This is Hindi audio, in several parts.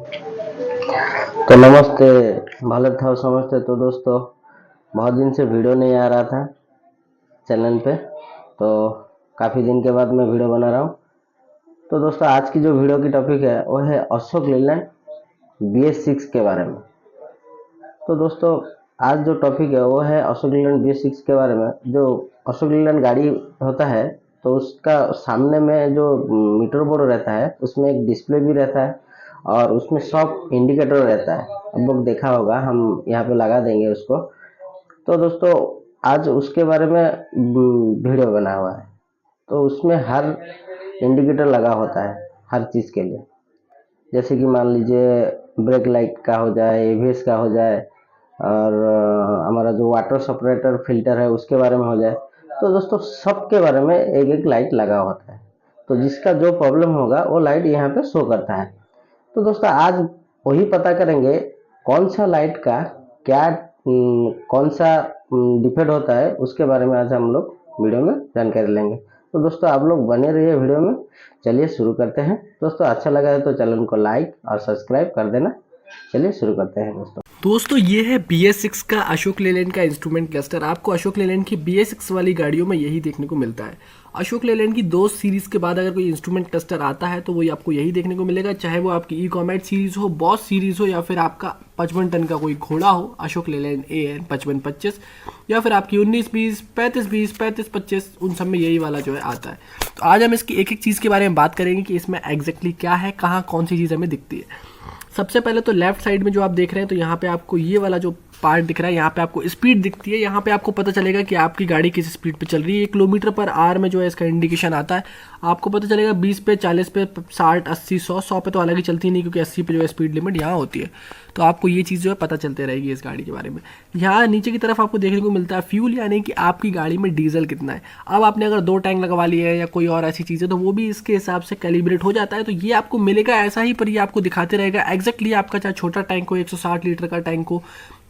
तो नमस्ते, भारत था समझते। तो दोस्तों, बहुत दिन से वीडियो नहीं आ रहा था चैनल पे, तो काफ़ी दिन के बाद मैं वीडियो बना रहा हूँ। तो दोस्तों, आज की जो वीडियो की टॉपिक है वो है अशोक लीलैंड BS6 के बारे में। तो दोस्तों, आज जो टॉपिक है वो है अशोक लीलैंड BS6 के बारे में। जो अशोक लीलैंड गाड़ी होता है तो उसका सामने में जो मीटर बोर्ड रहता है उसमें एक डिस्प्ले भी रहता है और उसमें सब इंडिकेटर रहता है। अब लोग देखा होगा, हम यहाँ पे लगा देंगे उसको। तो दोस्तों, आज उसके बारे में वीडियो बना हुआ है। तो उसमें हर इंडिकेटर लगा होता है हर चीज़ के लिए। जैसे कि मान लीजिए ब्रेक लाइट का हो जाए, एबीएस का हो जाए, और हमारा जो वाटर सेपरेटर फिल्टर है उसके बारे में हो जाए। तो दोस्तों, सबके बारे में एक एक लाइट लगा होता है। तो जिसका जो प्रॉब्लम होगा वो लाइट यहाँ पे शो करता है। तो दोस्तों, आज वही पता करेंगे कौन सा लाइट का क्या कौन सा डिफेक्ट होता है, उसके बारे में आज हम लोग वीडियो में जानकारी लेंगे। तो दोस्तों, आप लोग बने रहिए वीडियो में। चलिए शुरू करते हैं। दोस्तों, अच्छा लगा है तो चैनल को लाइक और सब्सक्राइब कर देना। चलिए शुरू करते हैं दोस्तों ये है BS6 का अशोक लेलैंड का इंस्ट्रूमेंट क्लस्टर। आपको अशोक लेलैंड की BS6 वाली गाड़ियों में यही देखने को मिलता है। अशोक लेलैंड की दो सीरीज के बाद अगर कोई इंस्ट्रूमेंट क्लस्टर आता है तो वो आपको यही देखने को मिलेगा, चाहे वो आपकी ई-कॉमेट सीरीज हो, बॉस सीरीज हो, या फिर आपका 55 टन का कोई घोड़ा हो अशोक लेलैंड AN 5525, या फिर आपकी 1920, 3520, 3525, उन सब में यही वाला जो है आता है। तो आज हम इसकी एक एक चीज़ के बारे में बात करेंगे कि इसमें एग्जैक्टली क्या है, कहाँ कौन सी चीज़ हमें दिखती है। सबसे पहले तो लेफ्ट साइड में जो आप देख रहे हैं, तो यहाँ पे आपको ये वाला जो पार्ट दिख रहा है, यहाँ पे आपको स्पीड दिखती है। यहाँ पे आपको पता चलेगा कि आपकी गाड़ी किस स्पीड पे चल रही है। किलोमीटर पर आवर में जो है इसका इंडिकेशन आता है। आपको पता चलेगा 20 पे, 40 पे, 60, 80, 100 पे तो अलग ही चलती नहीं, क्योंकि 80 पे जो है स्पीड लिमिट यहाँ होती है। तो आपको ये चीज़ जो है पता चलते रहेगी इस गाड़ी के बारे में। यहाँ नीचे की तरफ आपको देखने को मिलता है फ्यूल, यानी कि आपकी गाड़ी में डीजल कितना है। अब आपने अगर 2 टैंक लगवा लिए है या कोई और ऐसी चीज़ है तो वो भी इसके हिसाब से कैलिब्रेट हो जाता है। तो ये आपको मिलेगा ऐसा ही, पर ये आपको दिखाते रहेगा एग्जैक्टली आपका, चाहे छोटा टैंक हो, 160 लीटर का टैंक हो,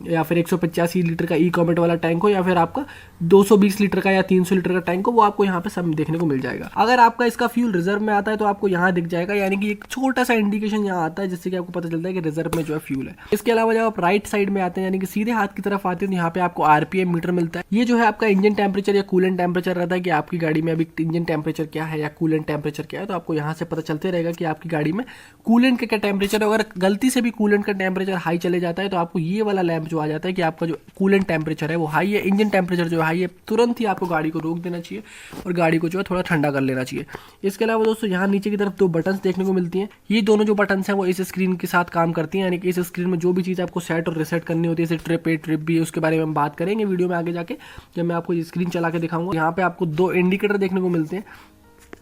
या फिर 185 लीटर का ई-कॉमेट वाला टैंक हो, या फिर आपका 220 लीटर का या 300 लीटर का टैंक हो, वो आपको यहाँ पे सब देखने को मिल जाएगा। अगर आपका इसका फ्यूल रिजर्व में आता है तो आपको यहाँ दिख जाएगा, यानी कि एक छोटा सा इंडिकेशन यहाँ आता है जिससे कि आपको पता चलता है कि रिजर्व में जो है फ्यूल है। इसके अलावा जब आप राइट साइड में आते हैं, यानी कि सीधे हाथ की तरफ आते हैं, तो यहाँ पे आपको RPM मीटर मिलता है। ये जो है आपका इंजन टेम्परेचर या कूलेंट टेम्परेचर रहता है कि आपकी गाड़ी में अभी इंजन टेम्परेचर क्या है या कूलेंट टेम्परेचर क्या है। तो आपको यहाँ से पता चलते रहेगा कि आपकी गाड़ी में कूलेंट का क्या टेम्परेचर है। अगर गलती से भी कूलेंट का टेम्परेचर हाई चले जाता है तो आपको ये वाला लैंप जो आ जाता है कि आपका जो कूलेंट टेम्परेचर है वो हाई है, इंजन टेम्परेचर जो हाई है, तुरंत ही आपको गाड़ी को रोक देना चाहिए और गाड़ी को जो है थोड़ा ठंडा कर लेना चाहिए। इसके अलावा दोस्तों, यहाँ नीचे की तरफ 2 बटन्स देखने को मिलती हैं। ये दोनों जो बटन्स हैं वो इस स्क्रीन के साथ काम करती हैं, यानी कि इस स्क्रीन में जो भी चीज़ आपको सेट और रिसेट करनी होती है, जैसे ट्रिप ए, ट्रिप बी, उसके बारे में हम बात करेंगे वीडियो में आगे जाके, जब मैं आपको ये स्क्रीन चला के दिखाऊंगा। यहाँ पे आपको 2 इंडिकेटर देखने को मिलते हैं।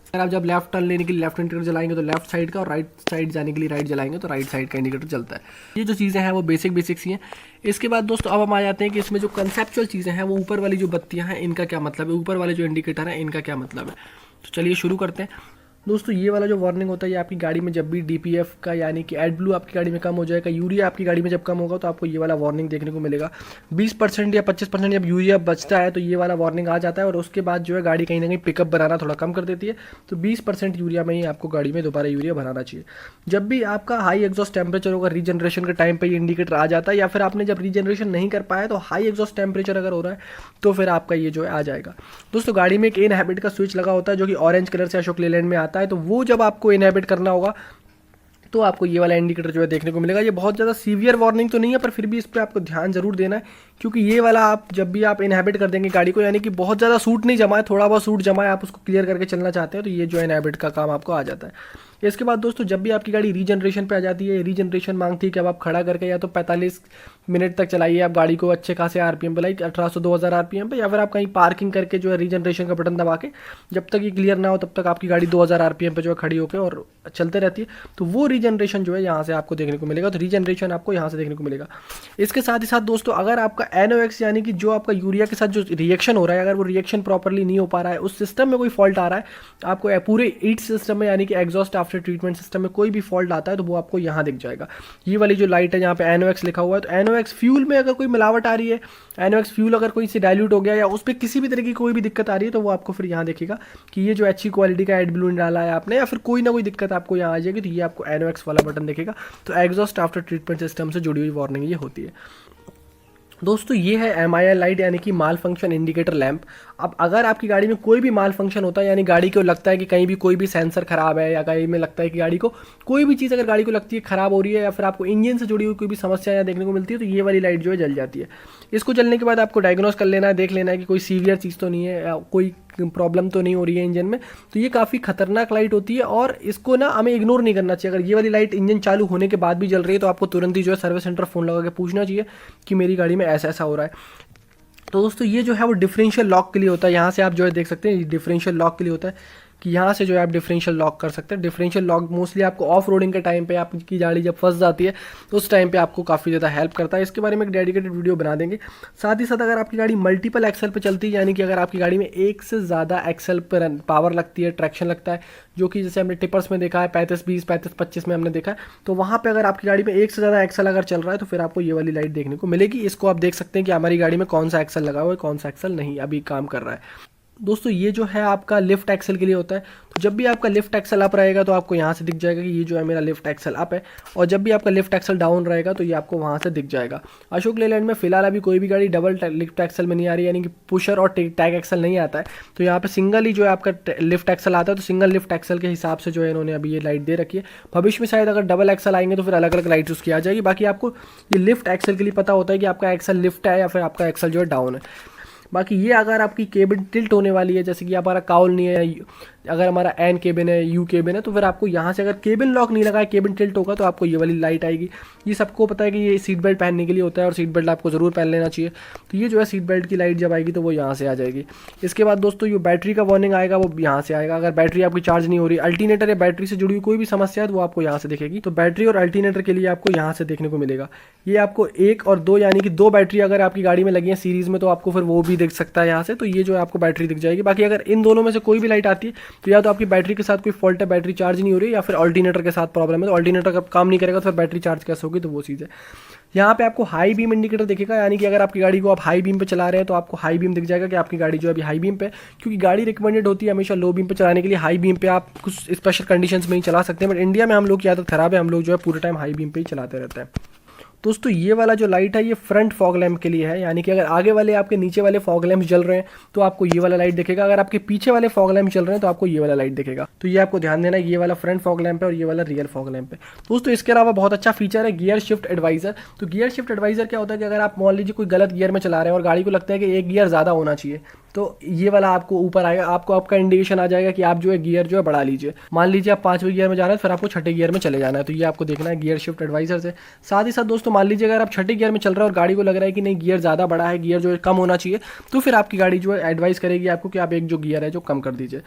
अगर आप जब लेफ्ट टर्न लेने के लिए लेफ्ट इंडिकेटर जलाएंगे तो लेफ्ट साइड का, और राइट साइड जाने के लिए राइट जलाएंगे तो राइट साइड का इंडिकेटर चलता है। ये जो चीज़ें हैं वो बेसिक ही हैं। इसके बाद दोस्तों, अब हम आ जाते हैं कि इसमें जो कंसेप्चुअल चीज़ें हैं, वो ऊपर वाली जो बत्तियां हैं इनका क्या मतलब है, ऊपर वाले जो इंडिकेटर हैं इनका क्या मतलब है। तो चलिए शुरू करते हैं। दोस्तों, ये वाला जो वार्निंग होता है, ये आपकी गाड़ी में जब भी DPF का, यानी कि एड ब्लू आपकी गाड़ी में कम हो जाएगा, यूरिया आपकी गाड़ी में जब कम होगा तो आपको ये वाला वार्निंग देखने को मिलेगा। 20% या 25% जब यूरिया बचता है तो ये वाला वार्निंग आ जाता है, और उसके बाद जो है गाड़ी कहीं ना कहीं पिकअप बनाना थोड़ा कम कर देती है। तो 20% यूरिया में ही आपको गाड़ी में दोबारा यूरिया भराना चाहिए। जब भी आपका हाई एग्जॉस्ट टेम्परेचर होगा, रीजनरेशन के टाइम पर ये इंडिकेटर आ जाता है, या फिर आपने जब रीजनरेशन नहीं कर पाया तो हाई एग्जॉस्ट टेम्परेचर अगर हो रहा है तो फिर आपका ये जो है आ जाएगा। दोस्तों, गाड़ी में एक इनहैबिट का स्विच लगा होता है जो कि ऑरेंज कलर से अशोक लेलैंड में आता है। तो वो जब आपको इनहैबिट करना होगा तो आपको ये वाला इंडिकेटर जो है देखने को मिलेगा। ये बहुत ज़्यादा सीवियर वार्निंग तो नहीं है, पर फिर भी इस पर आपको ध्यान जरूर देना है, क्योंकि ये वाला आप जब भी आप इनहैबिट कर देंगे गाड़ी को, यानी कि बहुत ज़्यादा सूट नहीं जमा है, थोड़ा बहुत सूट जमा है, आप उसको क्लियर करके चलना चाहते हैं, तो ये जो इनहैबिट का काम आपको आ जाता है। इसके बाद दोस्तों, जब भी आपकी गाड़ी रीजनरेशन पे आ जाती है, रीजनरेशन मांगती है कि अब आप खड़ा करके या तो 45 मिनट तक चलाइए आप गाड़ी को अच्छे खासे RPM पे, लाइक 1800 2000 RPM पे, या फिर आप कहीं पार्किंग करके जो है रीजनरेशन का बटन दबा के जब तक ये क्लियर ना हो तब तक आपकी गाड़ी 2000 RPM पे जो है खड़ी होकर और चलते रहती है। तो वो रीजनरेशन जो है यहाँ से आपको देखने को मिलेगा। तो रीजनरेशन आपको यहाँ से देखने को मिलेगा। इसके साथ ही साथ दोस्तों, अगर आपका NOx यानी कि जो आपका यूरिया के साथ जो रिएक्शन हो रहा है, अगर वो रिएक्शन प्रॉपरली नहीं हो पा रहा है, उस सिस्टम में कोई फॉल्ट आ रहा है, आपको पूरे ईट सिस्टम में, यानी कि एग्जॉस्ट आफ्टर ट्रीटमेंट सिस्टम में कोई भी फॉल्ट आता है तो वो आपको यहाँ दिख जाएगा। ये वाली जो लाइट है यहाँ पे NOx लिखा हुआ है, तो NOx फ्यूल में अगर कोई मिलावट आ रही है, NOx फ्यूल अगर कोई से डाइल्यूट हो गया या उस पर किसी भी तरह की कोई भी दिक्कत आ रही है तो वो आपको फिर यहाँ दिखेगा कि ये जो अच्छी क्वालिटी का एडब्लू डाला है आपने या फिर कोई ना कोई दिक्कत आपको यहाँ आ जाएगी, तो ये आपको NOx वाला बटन दिखेगा। तो एग्जॉस्ट आफ्टर ट्रीटमेंट सिस्टम से जुड़ी हुई वार्निंग ये होती है। दोस्तों ये है MIL लाइट यानी कि माल फंक्शन इंडिकेटर लैंप। अब अगर आपकी गाड़ी में कोई भी माल फंक्शन होता है, यानी गाड़ी को लगता है कि कहीं भी कोई भी सेंसर खराब है या कहीं में लगता है कि गाड़ी को कोई भी चीज़ अगर गाड़ी को लगती है खराब हो रही है या फिर आपको इंजन से जुड़ी हुई कोई भी समस्या या देखने को मिलती है, तो ये वाली लाइट जो है जल जाती है। इसको जलने के बाद आपको डायग्नोस कर लेना है, देख लेना है कि कोई सीवियर चीज़ तो नहीं है या कोई प्रॉब्लम तो नहीं हो रही है इंजन में। तो ये काफ़ी खतरनाक लाइट होती है और इसको ना हमें इग्नोर नहीं करना चाहिए। अगर ये वाली लाइट इंजन चालू होने के बाद भी जल रही है तो आपको तुरंत ही जो है सर्विस सेंटर फ़ोन लगा के पूछना चाहिए कि मेरी गाड़ी में ऐसा ऐसा हो रहा है। तो दोस्तों ये जो है वो डिफरेंशियल लॉक के लिए होता है। यहाँ से आप जो है देख सकते हैं डिफरेंशियल लॉक के लिए होता है कि यहाँ से जो है आप डिफरेंशियल लॉक कर सकते हैं। डिफरेंशियल लॉक मोस्टली आपको ऑफ रोडिंग के टाइम पे आपकी गाड़ी जब फंस जाती है तो उस टाइम पे आपको काफ़ी ज़्यादा हेल्प करता है। इसके बारे में एक डेडिकेटेड वीडियो बना देंगे। साथ ही साथ अगर आपकी गाड़ी मल्टीपल एक्सल पे चलती है, यानी कि अगर आपकी गाड़ी में एक से ज़्यादा एक्सल पर पावर लगती है, ट्रैक्शन लगता है, जो कि जैसे हमने टिपर्स में देखा है 35-20, 35-25 में हमने देखा है, तो वहाँ पर अगर आपकी गाड़ी में एक से ज़्यादा एक्सल अगर चल रहा है तो फिर आपको ये वाली लाइट देखने को मिलेगी। इसको आप देख सकते हैं कि हमारी गाड़ी में कौन सा एक्सल लगा हुआ है, कौन सा एक्सल नहीं अभी काम कर रहा है। दोस्तों ये जो है आपका लिफ्ट एक्सल के लिए होता है। तो जब भी आपका लिफ्ट एक्सल अप रहेगा तो आपको यहाँ से दिख जाएगा कि ये जो है मेरा लिफ्ट एक्सल अप है, और जब भी आपका लिफ्ट एक्सल डाउन रहेगा तो ये आपको वहाँ से दिख जाएगा। अशोक लेलैंड में फिलहाल अभी कोई भी गाड़ी डबल लिफ्ट एक्सल में नहीं आ रही, यानी कि पुशर और टैग एक्सल नहीं आता है। तो यहाँ पे सिंगल ही जो है आपका लिफ्ट एक्सल आता है, तो सिंगल लिफ्ट एक्सल के हिसाब से जो है इन्होंने अभी ये लाइट दे रखी है। भविष्य में शायद अगर डबल एक्सल आएंगे तो फिर अलग अलग लाइट उसकी आ जाएगी। बाकी आपको ये लिफ्ट एक्सल के लिए पता होता है कि आपका एक्सल लिफ्ट है या फिर आपका एक्सल जो है डाउन है। बाकी ये अगर आपकी केबिन टिल्ट होने वाली है, जैसे कि हमारा काउल नहीं है, अगर हमारा एन केबिन है, यू केबिन है, तो फिर आपको यहाँ से अगर केबिन लॉक नहीं लगा है, केबिन टिल्ट होगा तो आपको ये वाली लाइट आएगी। ये सबको पता है कि ये सीट बेल्ट पहनने के लिए होता है और सीट बेल्ट आपको ज़रूर पहन लेना चाहिए। तो ये जो है सीट बेल्ट की लाइट जब आएगी तो वो यहाँ से आ जाएगी। इसके बाद दोस्तों ये बैटरी का वार्निंग आएगा, वो यहाँ से आएगा। अगर बैटरी आपकी चार्ज नहीं हो रही, अल्टरनेटर या बैटरी से जुड़ी हुई कोई भी समस्या है तो वो आपको यहाँ से दिखेगी। तो बैटरी और अल्टरनेटर के लिए आपको यहाँ से देखने को मिलेगा। ये आपको 1 और 2 यानी कि 2 बैटरी अगर आपकी गाड़ी में लगी है सीरीज़ में तो आपको फिर वो भी दिख सकता है यहाँ से। तो ये जो है आपको बैटरी दिख जाएगी। बाकी अगर इन दोनों में से कोई भी लाइट आती है तो या तो आपकी बैटरी के साथ कोई फॉल्ट है, बैटरी चार्ज नहीं हो रही, या फिर अल्टरनेटर के साथ प्रॉब्लम है। तो अल्टरनेटर का काम नहीं करेगा तो फिर बैटरी चार्ज कैसे होगी, तो वो चीज़ है। यहाँ पे आपको हाई बीम इंडिकेटर दिखेगा, यानी कि अगर आपकी गाड़ी को आप हाई बीम पे चला रहे हैं तो आपको हाई बीम दिख जाएगा कि आपकी गाड़ी जो है अभी हाई बीम पे, क्योंकि गाड़ी रिकमेंडेड होती है हमेशा लो बीम पे चलाने के लिए। हाई बीम पे आप कुछ स्पेशल कंडीशंस में ही चला सकते हैं, बट इंडिया में हम लोग की आदत खराब है, हम लोग जो है पूरे टाइम हाई बीम पे ही चलाते रहते हैं। दोस्तों ये वाला जो लाइट है ये फ्रंट फॉग लैम्प के लिए है, यानी कि अगर आगे वाले आपके नीचे वाले फॉग लैम्प जल रहे हैं तो आपको ये वाला लाइट दिखेगा। अगर आपके पीछे वाले फॉग लैम्प चल रहे हैं तो आपको ये वाला लाइट दिखेगा। तो ये आपको ध्यान देना है, ये वाला फ्रंट फॉग लैम्प है और ये वाला रियर फॉग लैम्प है। दोस्तों इसके अलावा बहुत अच्छा फीचर है गियर शिफ्ट एडवाइजर। तो गियर शिफ्ट एडवाइजर क्या होता है कि अगर आप मान लीजिए कोई गलत गियर में चला रहे हैं और गाड़ी को लगता है कि एक गियर ज़्यादा होना चाहिए, तो ये वाला आपको ऊपर आएगा, आपको आपका इंडिकेशन आ जाएगा कि आप जो है गियर जो है बढ़ा लीजिए। मान लीजिए आप 5वें गियर में जा रहे हैं, फिर आपको 6ठे गियर में चले जाना है। तो ये आपको देखना है गियर शिफ्ट एडवाइजर से। साथ ही साथ दोस्तों मान लीजिए अगर आप 6ठे गियर में चल रहे हैं और गाड़ी को लग रहा है कि नहीं गियर ज़्यादा बड़ा है, गियर जो है कम होना चाहिए, तो फिर आपकी गाड़ी जो है एडवाइस करेगी आपको कि आप एक जो गियर है जो कम कर दीजिए।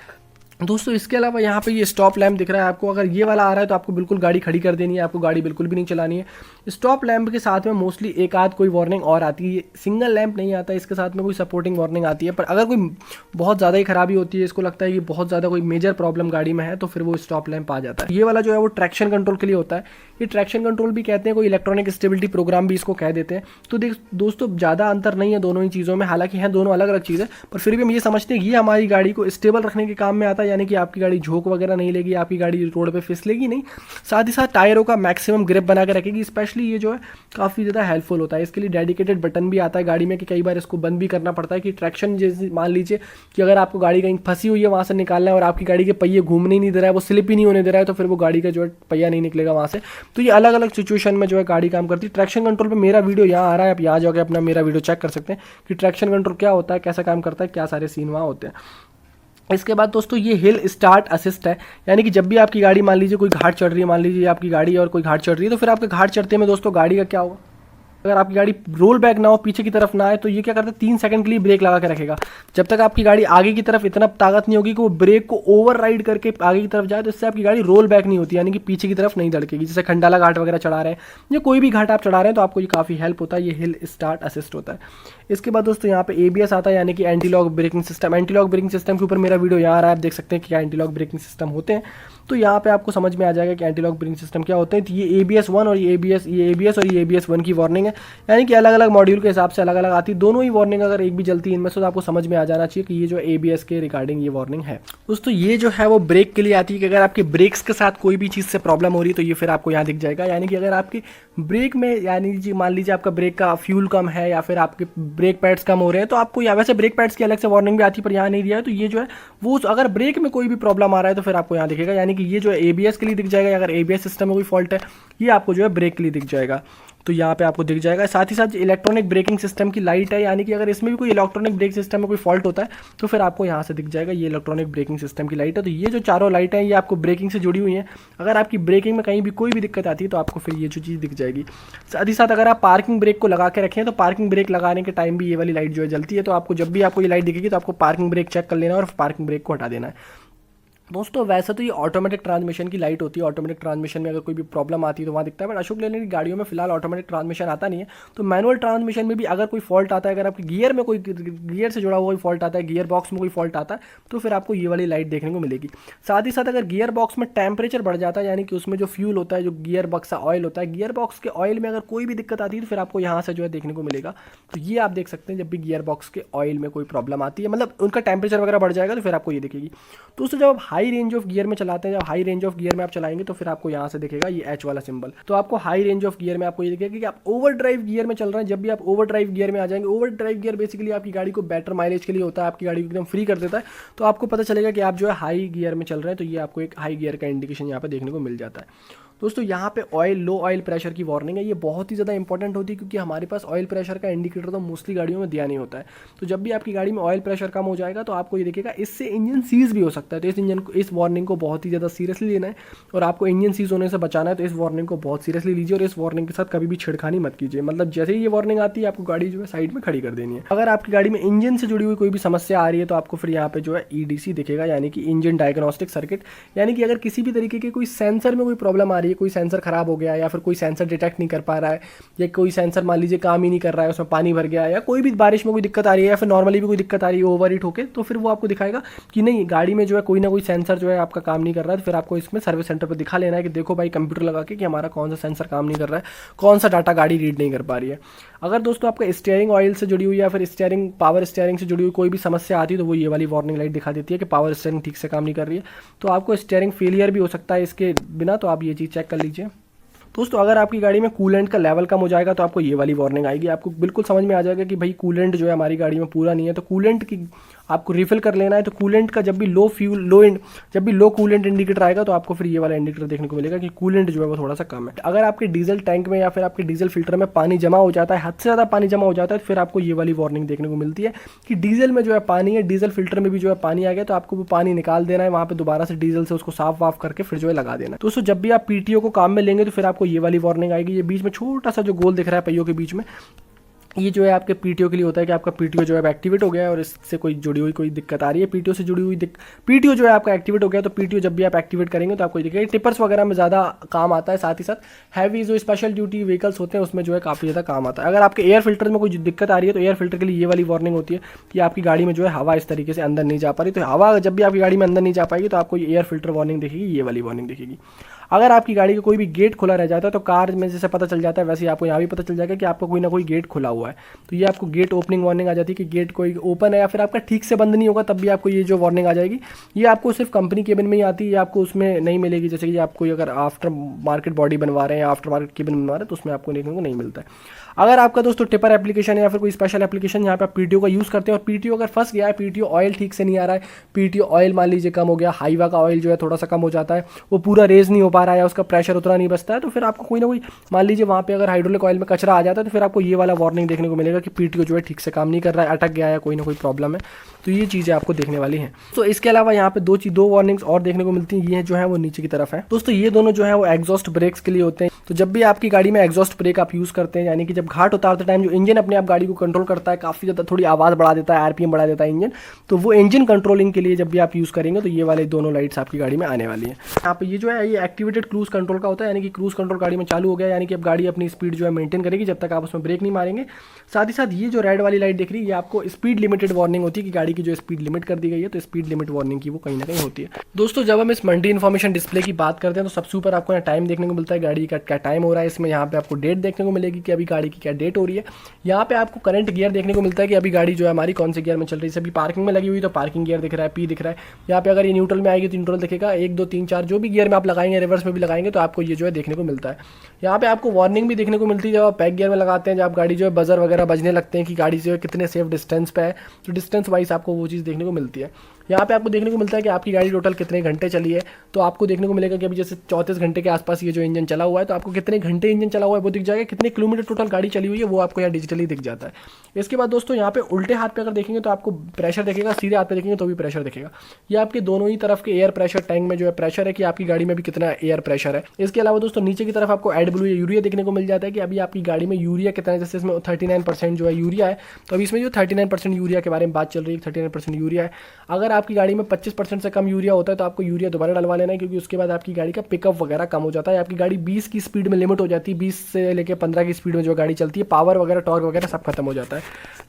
दोस्तों इसके अलावा यहाँ पे ये स्टॉप लैंप दिख रहा है आपको, अगर ये वाला आ रहा है तो आपको बिल्कुल गाड़ी खड़ी कर देनी है, आपको गाड़ी बिल्कुल भी नहीं चलानी है। स्टॉप लैंप के साथ में मोस्टली एक आध कोई वार्निंग और आती है, ये सिंगल लैंप नहीं आता, इसके साथ में कोई सपोर्टिंग वार्निंग आती है। पर अगर कोई बहुत ज़्यादा ही खराबी होती है, इसको लगता है कि बहुत ज़्यादा कोई मेजर प्रॉब्लम गाड़ी में है, तो फिर वो स्टॉप लैंप आ जाता है। ये वाला जो है वो ट्रैक्शन कंट्रोल के लिए होता है। ये ट्रैक्शन कंट्रोल भी कहते हैं, कोई इलेक्ट्रॉनिक स्टेबिलिटी प्रोग्राम भी इसको कह देते हैं। तो दोस्तों ज़्यादा अंतर नहीं है दोनों ही चीज़ों में, हालांकि हैं दोनों अलग अलग चीज़ें, पर फिर भी हम ये समझते हैं ये हमारी गाड़ी को स्टेबल रखने के काम में आता है, यानी कि आपकी गाड़ी झोंक वगैरह नहीं लेगी, आपकी गाड़ी रोड पे फिसलेगी नहीं। साथ ही साथ टायरों का मैक्सिमम ग्रिप बना के रखेगी। स्पेशली ये जो है काफ़ी ज़्यादा हेल्पफुल होता है। इसके लिए डेडिकेटेड बटन भी आता है गाड़ी में कि कई बार इसको बंद भी करना पड़ता है कि ट्रैक्शन, जैसे मान लीजिए कि अगर आपको गाड़ी कहीं फंसी हुई है वहाँ से निकालना है और आपकी गाड़ी के पहिए घूमने ही नहीं दे रहा है, वो स्लिप ही नहीं होने दे रहा है, तो फिर वो गाड़ी का जो है पहिया नहीं निकलेगा वहाँ से। तो ये अलग अलग सिचुएशन में जो है गाड़ी काम करती है। ट्रैक्शन कंट्रोल पर मेरा वीडियो यहाँ आ रहा है, आप यहाँ जाकर अपना मेरा वीडियो चेक कर सकते हैं कि ट्रैक्शन कंट्रोल क्या होता है, कैसा काम करता है, क्या सारे सीन वहाँ होते हैं। इसके बाद दोस्तों ये हिल स्टार्ट असिस्ट है, यानी कि जब भी आपकी गाड़ी मान लीजिए कोई घाट चढ़ रही है, मान लीजिए आपकी गाड़ी और कोई घाट चढ़ रही है, तो फिर आपके घाट चढ़ते में दोस्तों गाड़ी का क्या होगा, अगर आपकी गाड़ी रोल बैक ना हो, पीछे की तरफ ना आए, तो ये क्या करता है 3 सेकंड के लिए ब्रेक लगा के रखेगा। जब तक आपकी गाड़ी आगे की तरफ इतना ताकत नहीं होगी कि वो ब्रेक को ओवरराइड करके आगे की तरफ जाए, तो इससे आपकी गाड़ी रोल बैक नहीं होती, यानी कि पीछे की तरफ नहीं धड़केगी। जैसे खंडाला घाट वगैरह चढ़ा रहे हैं या कोई भी घाट आप चढ़ा रहे हैं तो आपको ये काफ़ी हेल्प होता है, ये हिल स्टार्ट असिस्ट होता है। इसके बाद दोस्तों यहाँ पे ABS आता है, यानी कि anti lock braking system. Anti lock braking system के ऊपर मेरा वीडियो यहाँ आ रहा है, आप देख सकते हैं कि एंटी लॉक ब्रेकिंग सिस्टम होते हैं। तो यहाँ पे आपको समझ में आ जाएगा कि एंटी लॉक ब्रेकिंग सिस्टम क्या होते हैं। तो ये ABS 1 और ये ABS और ये ABS 1 की वार्निंग है, यानी कि अलग अलग मॉड्यूल के हिसाब से अलग अलग आती है। दोनों ही वार्निंग अगर एक भी जलती है इनमें से, तो आपको समझ में आ जाना चाहिए कि ये जो ABS के रिगार्डिंग ये वार्निंग है। दोस्तों ये जो है वो ब्रेक के लिए आती है कि अगर आपके ब्रेक्स के साथ कोई भी चीज़ से प्रॉब्लम हो रही है तो ये फिर आपको यहाँ दिख जाएगा। यानी कि अगर आपकी ब्रेक में, यानी कि मान लीजिए आपका ब्रेक का फ्यूल कम है या फिर आपके ब्रेक पैड्स कम हो रहे हैं, तो आपको यहाँ, वैसे ब्रेक पैड्स की अलग से वार्निंग भी आती है पर यहाँ नहीं दिया है, तो ये जो है वो अगर ब्रेक में कोई भी प्रॉब्लम आ रहा है तो फिर आपको यहाँ दिखेगा। यानी कि ये जो है ABS के लिए दिख जाएगा, अगर ABS सिस्टम में कोई फॉल्ट है, ये आपको जो है ब्रेक के लिए दिख जाएगा, तो यहाँ पे आपको दिख जाएगा। साथ ही साथ इलेक्ट्रॉनिक ब्रेकिंग सिस्टम की लाइट है, यानी कि अगर इसमें भी कोई इलेक्ट्रॉनिक ब्रेक सिस्टम में कोई फॉल्ट होता है तो फिर आपको यहाँ से दिख जाएगा, ये इलेक्ट्रॉनिक ब्रेकिंग सिस्टम की लाइट है। तो ये जो चारों लाइट हैं ये आपको ब्रेकिंग से जुड़ी हुई हैं। अगर आपकी ब्रेकिंग में कहीं भी कोई भी दिक्कत आती है तो आपको फिर ये जो चीज़ दिख जाएगी। साथ ही साथ अगर आप पार्किंग ब्रेक को लगा के रखें तो पार्किंग ब्रेक लगाने के टाइम भी ये वाली लाइट जो है जलती है। तो आपको जब भी आपको ये लाइट दिखेगी तो आपको पार्किंग ब्रेक चेक कर लेना और पार्किंग ब्रेक को हटा देना है। दोस्तों वैसे तो ये ऑटोमेटिक ट्रांसमिशन की लाइट होती है, ऑटोमेटिक ट्रांसमिशन में अगर कोई भी प्रॉब्लम आती है तो वहाँ दिखता है, बट अशोक लेलैंड की गाड़ियों में फिलहाल ऑटोमेटिक ट्रांसमिशन आता नहीं है। तो मैनुअल ट्रांसमिशन में भी अगर कोई फॉल्ट आता है, अगर आपके गियर में कोई गियर से जुड़ा हुआ कोई फॉल्ट आता है, गियर बॉक्स में कोई फॉल्ट आता है, तो फिर आपको ये वाली लाइट देखने को मिलेगी। साथ ही साथ अगर गियर बॉक्स में टेम्परेचर बढ़ जाता है, यानी कि उसमें जो फ्यूल होता है, जो गियर बॉक्स का ऑयल होता है, गियर बॉक्स के ऑयल में अगर कोई भी दिक्कत आती है तो फिर आपको यहाँ से जो है देखने को मिलेगा। तो ये आप देख सकते हैं जब भी गियर बॉक्स के ऑयल में कोई प्रॉब्लम आती है, मतलब उनका टेम्परेचर वगैरह बढ़ जाएगा तो फिर आपको ये दिखेगी। दोस्तों जब आप हाई रेंज ऑफ गियर में चलाते हैं, जब हाई रेंज ऑफ गियर में आप चलाएंगे तो फिर आपको यहाँ से दिखेगा ये H वाला सिंबल। तो आपको हाई रेंज ऑफ गियर में आपको ये दिखेगा कि आप ओवर ड्राइव गियर में चल रहे हैं। जब भी आप ओवर ड्राइव गियर में आ जाएंगे, ओवर ड्राइव गियर बेसिकली आपकी गाड़ी को बेटर माइलेज के लिए होता है, आपकी गाड़ी को एकदम फ्री कर देता है। तो आपको पता चलेगा कि आप जो है हाई गियर में चल रहे हैं, तो ये आपको एक हाई गियर का इंडिकेशन यहाँ पे देखने को मिल जाता है। दोस्तों यहाँ पे ऑयल, लो ऑयल प्रेशर की वार्निंग है, ये बहुत ही ज़्यादा इंपॉर्टेंट होती है क्योंकि हमारे पास ऑयल प्रेशर का इंडिकेटर तो मोस्टली गाड़ियों में दिया नहीं होता है। तो जब भी आपकी गाड़ी में ऑयल प्रेशर कम हो जाएगा तो आपको ये दिखेगा, इससे इंजन सीज भी हो सकता है। तो इस वार्निंग को बहुत ही ज़्यादा सीरियसली लेना है और आपको इंजन सीज होने से बचाना है। तो इस वार्निंग को बहुत सीरियसली लीजिए और इस वार्निंग के साथ कभी भी छिड़खानी मत कीजिए। मतलब जैसे ही ये वार्निंग आती है आपको गाड़ी जो है साइड में खड़ी कर देनी है। अगर आपकी गाड़ी में इंजन से जुड़ी हुई कोई भी समस्या आ रही है तो आपको फिर यहाँ पे जो है EDC दिखेगा, यानी कि इंजन डायग्नोस्टिक सर्किट। यानी कि अगर किसी भी तरीके के कोई सेंसर में कोई प्रॉब्लम आ रही है, कोई सेंसर खराब हो गया या फिर कोई सेंसर डिटेक्ट नहीं कर पा रहा है, या कोई सेंसर मान लीजिए काम ही नहीं कर रहा है, उसमें पानी भर गया, या कोई भी बारिश में कोई दिक्कत आ रही है, या फिर नॉर्मली भी कोई दिक्कत आ रही है ओवर हीट होकर, तो फिर वो आपको दिखाएगा कि नहीं गाड़ी में जो है कोई ना कोई सेंसर जो है आपका काम नहीं कर रहा है। तो फिर आपको इसमें सर्विस सेंटर पर दिखा लेना है कि देखो भाई कंप्यूटर लगा के कि हमारा कौन सा सेंसर काम नहीं कर रहा है, कौन सा डाटा गाड़ी रीड नहीं कर पा रही है। अगर दोस्तों आपका स्टीयरिंग ऑयल से जुड़ी हुई या फिर स्टीयरिंग पावर स्टीयरिंग से जुड़ी हुई कोई भी समस्या आती है तो वो ये वाली वार्निंग लाइट दिखा देती है कि पावर स्टीयरिंग ठीक से काम नहीं कर रही है। तो आपको स्टीयरिंग फेलियर भी हो सकता है इसके बिना, तो आप ये चीज़ चेक कर लीजिए। दोस्तों अगर आपकी गाड़ी में कूलेंट का लेवल कम हो जाएगा तो आपको ये वाली वार्निंग आएगी। आपको बिल्कुल समझ में आ जाएगा कि भाई कूलेंट जो है हमारी गाड़ी में पूरा नहीं है, तो कूलेंट की आपको रिफिल कर लेना है। तो कूलेंट का जब भी लो कूलेंट इंडिकेटर आएगा तो आपको फिर ये वाला इंडिकेटर देखने को मिलेगा कि कूलेंट जो है वो थोड़ा सा कम है। अगर आपके डीजल टैंक में या फिर आपके डीजल फिल्टर में पानी जमा हो जाता है, हद से ज़्यादा पानी जमा हो जाता है, तो फिर आपको ये वाली वार्निंग देखने को मिलती है कि डीजल में जो है पानी है, डीजल फिल्टर में भी जो है पानी आ गया, तो आपको वो पानी निकाल देना है, वहाँ पे दोबारा से डीजल से उसको साफ वाफ करके फिर जो है लगा देना है। दोस्तों जब भी आप PTO को काम में लेंगे तो फिर आपको ये वाली वार्निंग आएगी। ये बीच में छोटा सा जो गोल दिख रहा है पहियों के बीच में, ये जो है आपके PTO के लिए होता है कि आपका PTO जो है एक्टिवेट हो गया है और इससे कोई जुड़ी हुई कोई दिक्कत आ रही है, PTO से जुड़ी हुई PTO जो है आपका एक्टिवेट हो गया। तो PTO जब भी आप एक्टिवेट करेंगे तो आपको दिखेगा। टिपर्स वगैरह में ज़्यादा काम आता है, साथ ही साथ हैवी जो स्पेशल ड्यूटी व्हीकल्स होते हैं उसमें जो है काफ़ी ज़्यादा काम आता है। अगर आपके एयर फिल्टर में कोई दिक्कत आ रही है तो एयर फिल्टर के लिए ये वाली वार्निंग होती है कि आपकी गाड़ी में जो है हवा इस तरीके से अंदर नहीं जा पा रही। तो हवा जब भी आपकी गाड़ी में अंदर नहीं जा पाएगी तो आपको ये एयर फिल्टर वार्निंग दिखेगी, ये वाली वार्निंग दिखेगी। अगर आपकी गाड़ी का कोई भी गेट खुला रह जाता है तो कार में जैसे पता चल जाता है वैसे ही आपको यहाँ भी पता चल जाएगा कि आपका कोई ना कोई गेट खुला हुआ है। तो ये आपको गेट ओपनिंग वार्निंग आ जाती है कि गेट कोई ओपन है या फिर आपका ठीक से बंद नहीं होगा, तब भी आपको ये जो वार्निंग आ जाएगी। ये आपको सिर्फ कंपनी केबिन में ही आती है, ये आपको उसमें नहीं मिलेगी। जैसे कि आपको अगर आफ्टर मार्केट बॉडी बनवा रहे हैं या आफ्टर मार्केट केबिन बनवा रहे हैं तो उसमें आपको देखने को नहीं मिलता है। अगर आपका दोस्तों टिपर एप्लीकेशन है या फिर कोई स्पेशल एप्लीकेशन यहाँ पे आप PTO का यूज़ करते हैं और PTO अगर फंस गया है, PTO ऑयल ठीक से नहीं आ रहा है, PTO ऑयल मान लीजिए कम हो गया, हाईवा का ऑयल जो है थोड़ा सा कम हो जाता है, वो पूरा रेज नहीं हो पा रहा है, उसका प्रेशर उतना नहीं बचता है, तो फिर आपको कोई ना कोई मान लीजिए वहाँ पे अगर हाइड्रोलिक ऑयल में कचरा आ जाता है तो फिर आपको ये वाला वार्निंग देखने को मिलेगा कि PTO जो है ठीक से काम नहीं कर रहा है, अटक गया है, कोई ना कोई प्रॉब्लम है। तो ये चीज़ें आपको देखने वाली हैं। तो इसके अलावा यहाँ पे दो वार्निंग्स और देखने को मिलती हैं, ये जो है वो नीचे की तरफ है। दोस्तों ये दोनों जो है वो एग्जॉस्ट ब्रेक्स के लिए होते हैं। तो जब भी आपकी गाड़ी में एग्जॉस्ट ब्रेक आप यूज़ करते हैं, यानी कि जब घाट उतारते टाइम जो इंजन अपने आप गाड़ी को कंट्रोल करता है, काफ़ी ज़्यादा थोड़ी आवाज़ बढ़ा देता है, आरपीएम बढ़ा देता है इंजन, तो वो इंजन कंट्रोलिंग के लिए जब भी आप यूज़ करेंगे तो ये वाले दोनों लाइट्स आपकी गाड़ी में आने वाली है। यहाँ पे ये जो है ये एक्टिवेटेड क्रूज कंट्रोल का होता है, यानी कि क्रूज कंट्रोल गाड़ी में चालू हो गया, यानी कि अब गाड़ी अपनी स्पीड जो है मेंटेन करेगी जब तक आप उसमें ब्रेक नहीं मारेंगे। साथ ही साथ ये जो रेड वाली लाइट दिख रही है ये आपको स्पीड लिमिटेड वार्निंग होती है कि गाड़ी की जो स्पीड लिमिट कर दी गई है, तो स्पीड लिमिट वार्निंग की वो कहीं ना कहीं होती है। दोस्तों जब हम इस मंडी इन्फॉर्मेशन डिस्प्ले की बात करते हैं तो सबसे ऊपर आपको यहाँ टाइम देखने को मिलता है, गाड़ी का क्या टाइम हो रहा है, इसमें यहाँ पे आपको डेट देखने को मिलेगी कि अभी गाड़ी की क्या डेट हो रही है। यहाँ पे आपको करंट गियर देखने को मिलता है कि अभी गाड़ी जो है हमारी कौन से गियर में चल रही है। अभी पार्किंग में लगी हुई तो पार्किंग गियर दिख रहा है, पी दिख रहा है। यहाँ पे अगर ये न्यूट्रल में आएगी तो न्यूट्रल दिखेगा, 1 2 3 4 जो भी गियर में आप लगाएंगे, रिवर्स में भी लगाएंगे तो आपको ये जो है देखने को मिलता है। यहाँ पे आपको वार्निंग भी देखने को मिलती है जब आप बैक गियर में लगाते हैं, जब आप गाड़ी जो है बजर वगैरह बजने लगते हैं कि गाड़ी जो है कितने सेफ डिस्टेंस पे है, तो डिस्टेंस वाइज आपको वो चीज़ देखने को मिलती है। यहाँ पे आपको देखने को मिलता है कि आपकी गाड़ी टोटल कितने घंटे चली है, तो आपको देखने को मिलेगा कि अभी जैसे 34 घंटे के आसपास ये जो इंजन चला हुआ है, तो आपको कितने घंटे इंजन चला हुआ है वो दिख जाएगा, कितने किलोमीटर टोटल गाड़ी चली हुई है वो आपको यहाँ डिजिटली दिख जाता है। इसके बाद दोस्तों यहाँ पे उल्टे हाथ पे अगर देखेंगे तो आपको प्रेशर दिखेगा, सीधे हाथ पे देखेंगे तो भी प्रेशर दिखेगा। ये आपके दोनों ही तरफ के एयर प्रेशर टैंक में जो है प्रेशर है कि आपकी गाड़ी में भी कितना एयर प्रेशर है। इसके अलावा दोस्तों नीचे की तरफ आपको एडब्ल्यू या यूरिया देखने को मिल जाता है कि अभी आपकी गाड़ी में यूरिया कितना है, जैसे इसमें 39% जो है यूरिया है, तो अभी इसमें जो 39% यूरिया के बारे में बात चल रही है, 39% यूरिया है। अगर आपकी गाड़ी में 25% से कम यूरिया होता है तो आपको यूरिया दोबारा डलवा लेना है, क्योंकि उसके बाद आपकी गाड़ी का पिकअप वगैरह कम हो जाता है। आपकी गाड़ी 20 की स्पीड में लिमिट हो जाती है, 20 से लेकर 15 की स्पीड में जो गाड़ी चलती है, पावर वगैरह टॉर्क वगैरह सब खत्म हो जाता है,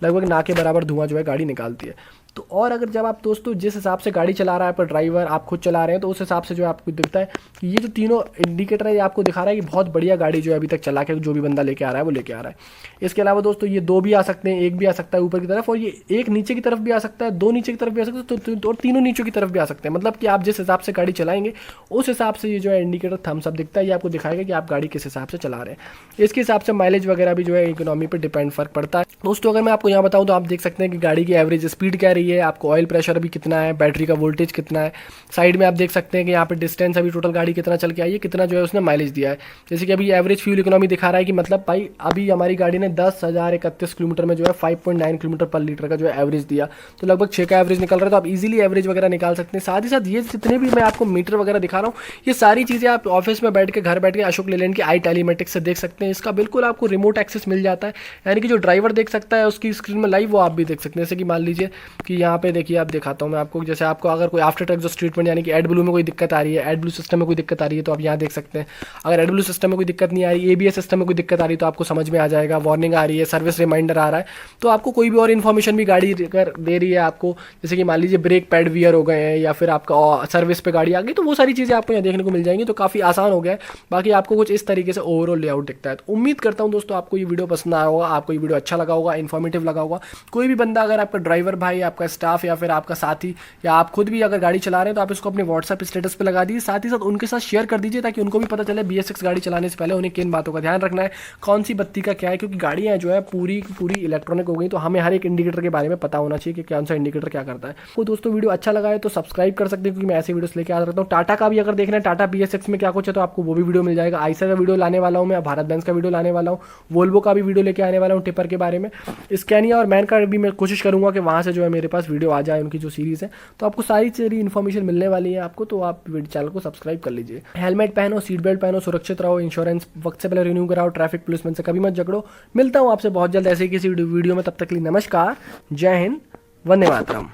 लगभग ना के बराबर धुआं जो है गाड़ी निकालती है। तो और अगर जब आप दोस्तों जिस हिसाब से गाड़ी चला रहा है आपका ड्राइवर, आप खुद चला रहे हैं, तो उस हिसाब से जो है आपको दिखता है कि ये जो तीनों इंडिकेटर है ये आपको दिखा रहा है कि बहुत बढ़िया गाड़ी जो है अभी तक चला के जो भी बंदा लेके आ रहा है वो लेके आ रहा है। इसके अलावा दोस्तों ये 2 भी आ सकते हैं, 1 भी आ सकता है ऊपर की तरफ, और ये 1 नीचे की तरफ भी आ सकता है, 2 नीचे की तरफ भी आ सकता है, और तीनों नीचे की तरफ भी आ सकते हैं। मतलब कि आप जिस हिसाब से गाड़ी चलाएंगे उस हिसाब से ये जो है इंडिकेटर थम्स अप दिखता है, ये आपको दिखाएगा कि आप गाड़ी किस हिसाब से चला रहे हैं। इसके हिसाब से माइलेज वगैरह भी जो है इकोनॉमी पर डिपेंड फर्क पड़ता है। दोस्तों अगर मैं आपको यहाँ बताऊँ तो आप देख सकते हैं कि गाड़ी की एवरेज स्पीड क्या रही है, आपको ऑयल प्रेशर अभी कितना है, बैटरी का वोल्टेज कितना है। साइड में आप देख सकते हैं कि यहाँ पे डिस्टेंस अभी टोटल गाड़ी कितना चल के आई है, कितना जो है उसने माइलेज दिया है। जैसे कि अभी एवरेज फ्यूल इकोनॉमी दिखा रहा है कि मतलब भाई अभी हमारी गाड़ी ने 10,031 किलोमीटर में जो है 5.9 किलोमीटर पर लीटर का जो है एवरेज दिया, तो लगभग 6 का एवरेज निकल रहा है। तो आप इजीली एवरेज वगैरह निकाल सकते हैं। साथ ही साथ ये जितने भी मैं आपको मीटर वगैरह दिखा रहा हूँ, ये सारी चीज़ें आप ऑफिस में बैठ के घर बैठ के अशोक लेलैंड की आई टेलीमेटिक्स से देख सकते हैं। इसका बिल्कुल आपको रिमोट एक्सेस मिल जाता है, यानी कि जो ड्राइवर देख सकता है उसकी स्क्रीन में लाइव वो आप भी देख सकते हैं। जैसे कि मान लीजिए कि यहाँ पे देखिए, आप दिखाता हूँ मैं आपको, जैसे आपको अगर कोई आफ्टर ट्रैक ट्रीटमेंट यानी कि एडब्ल्यू में कोई दिक्कत आ रही है, एडब्ल्यू सिस्टम में कोई दिक्कत आ रही है, तो आप यहाँ देख सकते हैं। अगर एडब्ल्यू सिस्टम में कोई दिक्कत नहीं आ रही, एबीएस सिस्टम में कोई दिक्कत आ रही है तो आपको समझ में आ जाएगा। वार्निंग आ रही है, सर्विस रिमाइंडर आ रहा है, तो आपको कोई भी और इन्फॉर्मेशन भी गाड़ी अगर दे रही है आपको, जैसे कि मान लीजिए ब्रेक पैड वियर हो गए हैं या फिर आपका सर्विस पे गाड़ी आ गई, तो वो सारी चीज़ें आपको यहाँ देखने को मिल जाएंगी। तो काफ़ी आसान हो गया है। बाकी आपको कुछ इस तरीके से ओवरऑल लेआउट दिखता है। तो उम्मीद करता हूँ दोस्तों आपको ये वीडियो पसंद आया होगा, आपको ये वीडियो अच्छा लगा होगा, इन्फॉर्मेटिव लगा होगा। कोई भी बंदा अगर आपका ड्राइवर भाई, आपका स्टाफ या फिर आपका साथी या आप खुद भी अगर गाड़ी चला रहे हैं तो आप इसको अपने व्हाट्सएप स्टेटस पे लगा दीजिए। साथ ही साथ उनके साथ शेयर कर दीजिए ताकि उनको भी पता चले BS6 गाड़ी चलाने से पहले उन्हें किन बातों का ध्यान रखना है, कौन सी बत्ती का क्या है, क्योंकि गाड़ियाँ जो है पूरी पूरी इलेक्ट्रॉनिक हो गई, तो हमें हर एक इंडिकेटर के बारे में पता होना चाहिए कि कौन सा इंडिकेटर क्या करता है। तो दोस्तों वीडियो अच्छा लगा है तो सब्सक्राइब कर सकते हैं, क्योंकि मैं ऐसे वीडियोस लेके आ रहता हूँ। टाटा का भी अगर देखना है, टाटा BS6 में क्या कुछ है, तो आपको वो भी वीडियो मिल जाएगा। आइसर का वीडियो लाने वाला हूँ मैं, भारत बेंज का वीडियो लाने वाला हूँ, वोल्वो का भी वीडियो लेके आने वाला हूँ टिपर के बारे में। स्कैनिया और मैन का भी मैं कोशिश करूँगा कि वहाँ से जो है मेरे पास वीडियो आ जाए, उनकी जो सीरीज़ है, तो आपको सारी इन्फॉर्मेशन मिलने वाली है आपको। तो आप चैनल को सब्सक्राइब कर लीजिए। हेलमेट पहनो, सीट बेल्ट पहनो, सुरक्षित रहो, इंश्योरेंस वक्त से पहले रिन्यू कराओ, ट्रैफिक पुलिसमैन से कभी मत झगड़ो। मिलता हूँ आपसे बहुत जल्द ऐसे ही किसी वीडियो में, तब तक के लिए नमस्कार, जय हिंद, वंदे मातरम।